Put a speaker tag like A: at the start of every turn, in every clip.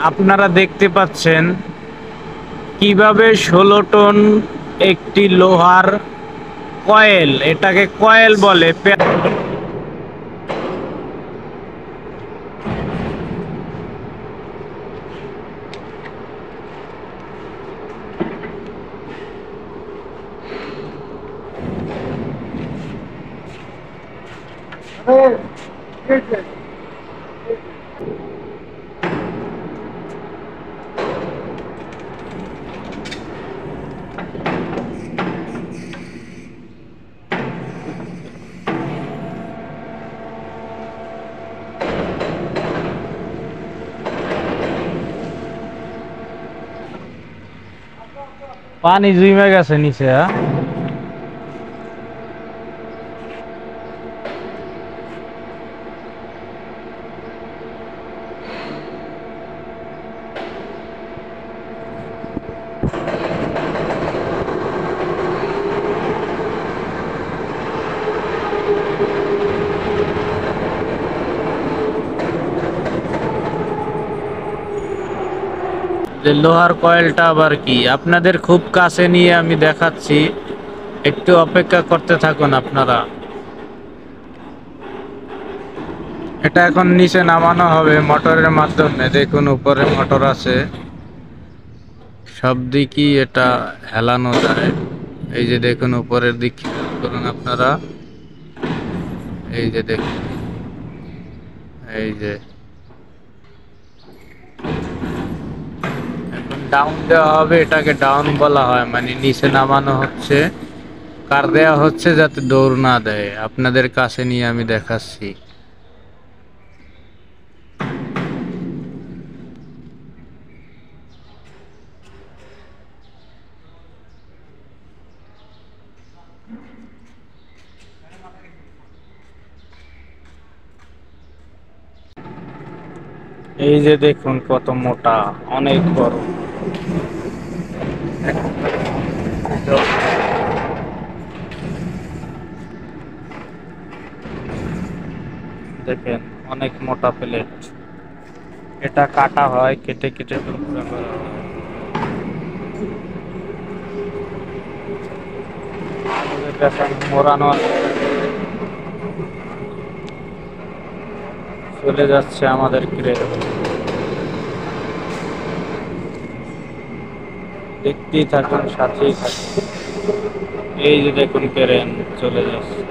A: আপনারা দেখতে পাচ্ছেন কিভাবে 16 টন একটি লোহার কয়েল, এটাকে কয়েল বলে, পানি জমে গেছে নিচে। যে লোহার কয়েলটা আবার কি, আপনাদের খুব কাছে নিয়ে আমি দেখাচ্ছি, একটু অপেক্ষা করতে থাকুন আপনারা। এটা এখন নিচে নামানো হবে মোটরের মাধ্যমে। দেখুন উপরে মোটর আছে, সব দিকই এটা হেলানো যায়। এই যে দেখুন উপরের দিক খেয়াল করুন আপনারা, এই যে দেখুন, এই যে এখন ডাউন দেওয়া হবে। এটাকে ডাউন বলা হয়, মানে নিচে নামানো হচ্ছে, কার দেওয়া হচ্ছে যাতে দৌড় না দেয়। আপনাদের কাছে নিয়ে আমি দেখাচ্ছি। এই যে দেখুন কত মোটা, অনেক বড়। দেখেন অনেক মোটা প্লেট। এটা কাটা হয়, কেটে কেটে টুকরা করা হয়। মোড়ানো চলে যাচ্ছে আমাদের ক্রেন। দেখতেই থাকুন, সাথেই থাকুন। এই যে দেখুন ক্রেন চলে যাচ্ছে।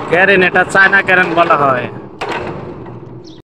A: ক্রেন, এটা চায়না ক্রেন বলা হয়।